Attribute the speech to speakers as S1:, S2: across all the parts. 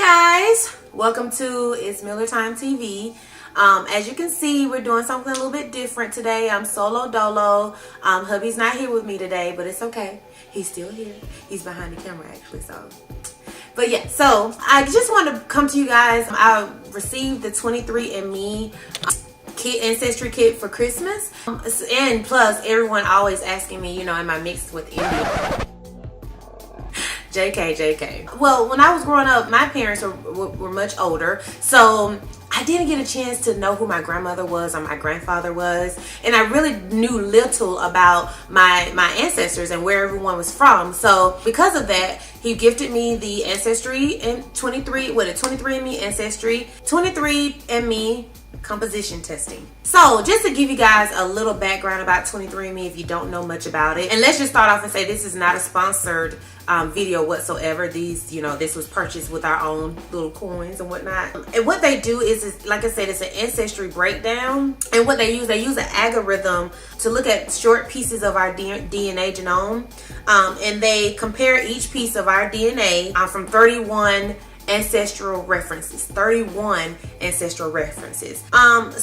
S1: Hi guys, welcome to It's Miller Time TV. As you can see, we're doing something a little bit different today. I'm solo dolo. Hubby's not here with me today, but it's okay. He's still here. He's behind the camera actually, but yeah, so I just want to come to you guys. I received the 23andMe ancestry kit for Christmas, and plus everyone always asking me, am I mixed with Indian? JK. Well, when I was growing up, my parents were much older, so I didn't get a chance to know who my grandmother was or my grandfather was, and I really knew little about my ancestors and where everyone was from. So because of that, he gifted me the ancestry and 23andMe ancestry, 23andMe composition testing. So just to give you guys a little background about 23andMe if you don't know much about it, and let's just start off and say this is not a sponsored video whatsoever. These, this was purchased with our own little coins and whatnot. And what they do is like I said, it's an ancestry breakdown. And what they use an algorithm to look at short pieces of our DNA genome, and they compare each piece of our DNA from 31 ancestral references. 31 ancestral references.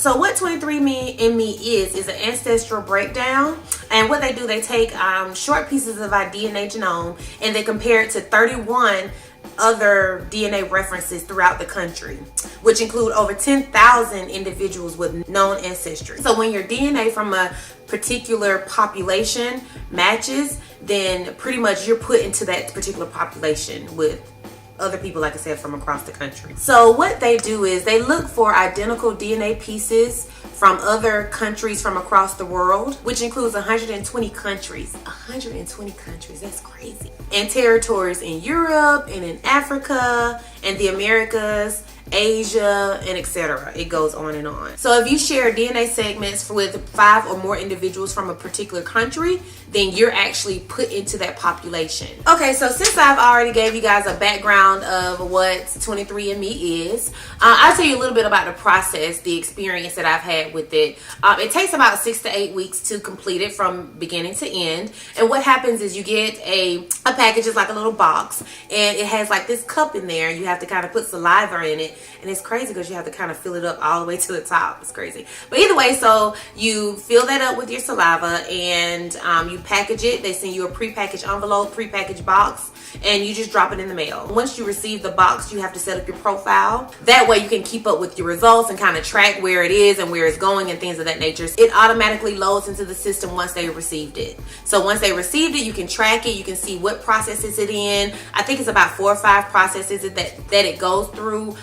S1: So what 23andMe is an ancestral breakdown, and what they do, they take short pieces of our DNA genome and they compare it to 31 other DNA references throughout the country, which include over 10,000 individuals with known ancestry. So when your DNA from a particular population matches, then pretty much you're put into that particular population with other people, like I said, from across the country. So what they do is they look for identical DNA pieces from other countries from across the world, which includes 120 countries. 120 countries, that's crazy. And territories in Europe and in Africa and the Americas, Asia, and etc. It goes on and on. So if you share DNA segments with 5 or more individuals from a particular country, then you're actually put into that population. Okay, so since I've already gave you guys a background of what 23andMe is, I'll tell you a little bit about the process, the experience that I've had with it. It takes about 6 to 8 weeks to complete it from beginning to end. And what happens is you get a package, it's like a little box, and it has like this cup in there. You have to kind of put saliva in it. And it's crazy because you have to kind of fill it up all the way to the top. It's crazy. But either way, so you fill that up with your saliva and you package it. They send you a prepackaged envelope, prepackaged box, and you just drop it in the mail. Once you receive the box, you have to set up your profile. That way you can keep up with your results and kind of track where it is and where it's going and things of that nature. It automatically loads into the system once they received it. So once they received it, you can track it. You can see what processes it in. I think it's about 4 or 5 processes that it goes through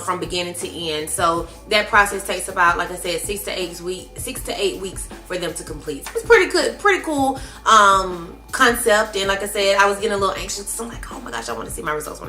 S1: from beginning to end. So that process takes about, like I said, 6 to 8 weeks for them to complete. It's pretty good, pretty cool concept. And like I said, I was getting a little anxious. So I'm like, oh my gosh, I want to see my results.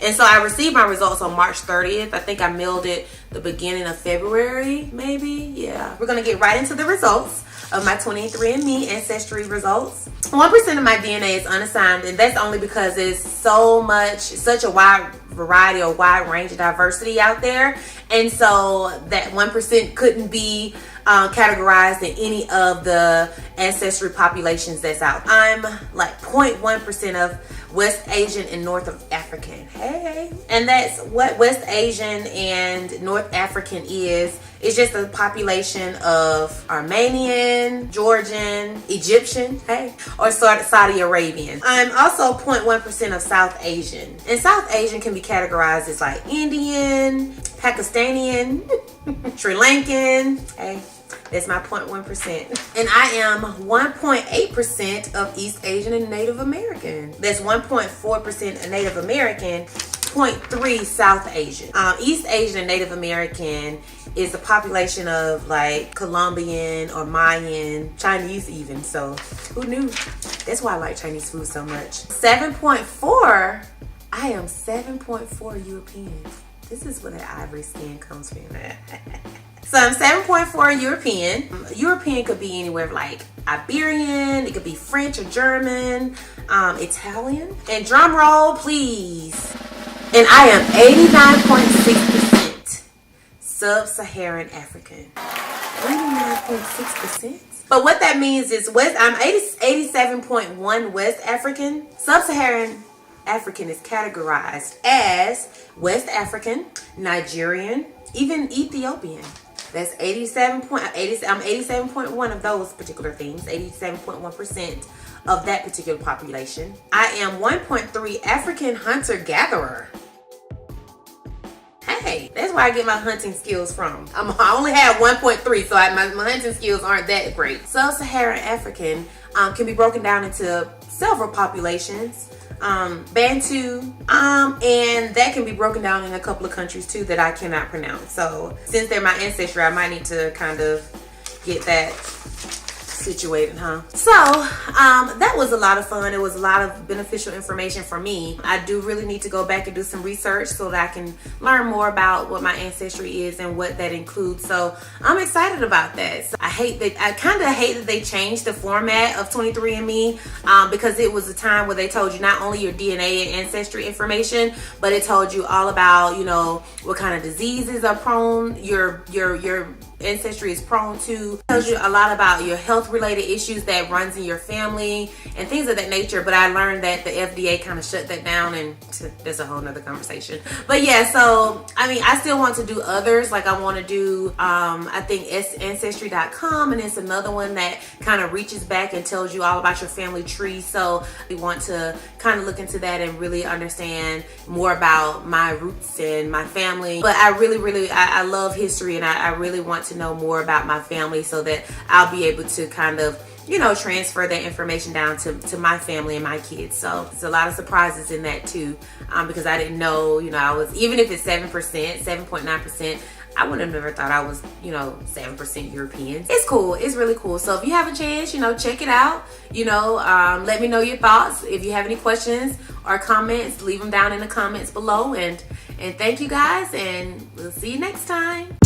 S1: And so I received my results on March 30th. I think I mailed it the beginning of February, maybe. Yeah. We're going to get right into the results of my 23andMe ancestry results. 1% of my DNA is unassigned, and that's only because there's such a wide variety or wide range of diversity out there, and so that 1% couldn't be categorized in any of the ancestry populations that's out. I'm like 0.1% of West Asian and North African. Hey, and that's what West Asian and North African is. It's just a population of Armenian, Georgian, Egyptian, or Saudi Arabian. I'm also 0.1% of South Asian. And South Asian can be categorized as like Indian, Pakistani, Sri Lankan. That's my 0.1%. And I am 1.8% of East Asian and Native American. That's 1.4% Native American, 0.3 South Asian. East Asian and Native American is a population of like Colombian or Mayan, Chinese even. So who knew? That's why I like Chinese food so much. 7.4, I am 7.4 European. This is where the ivory skin comes from. So I'm 7.4 European. European could be anywhere like Iberian, it could be French or German, Italian. And drum roll, please. And I am 89.6% Sub-Saharan African. 89.6%? But what that means is I'm 87.1 West African. Sub-Saharan African is categorized as West African, Nigerian, even Ethiopian. That's 87.1 of those particular things, 87.1% of that particular population. I am 1.3 African hunter-gatherer. Hey, that's where I get my hunting skills from. I only have 1.3, so my hunting skills aren't that great. Sub-Saharan African can be broken down into several populations. Bantu, and that can be broken down in a couple of countries too that I cannot pronounce. So since they're my ancestry, I might need to kind of get that situated, huh? So that was a lot of fun. It was a lot of beneficial information for me. I do really need to go back and do some research so that I can learn more about what my ancestry is and what that includes. So I'm excited about that. So I kind of hate that they changed the format of 23andMe because it was a time where they told you not only your DNA and ancestry information, but it told you all about, you know, what kind of diseases are prone your ancestry is prone to. It tells you a lot about your health related issues that runs in your family and things of that nature. But I learned that the FDA kind of shut that down, and there's a whole nother conversation. But yeah, so I mean, I still want to do others. Like I want to do I think ancestry.com, and it's another one that kind of reaches back and tells you all about your family tree. So we want to kind of look into that and really understand more about my roots and my family. But I really I love history, and I really want to know more about my family so that I'll be able to kind of, you know, transfer that information down to my family and my kids. So there's a lot of surprises in that too, because I didn't know, you know, I was, even if it's 7%, 7.9%, I would have never thought I was, you know, 7% European. It's cool. It's really cool. So if you have a chance, you know, check it out. You know, let me know your thoughts. If you have any questions or comments, leave them down in the comments below. And thank you guys, and we'll see you next time.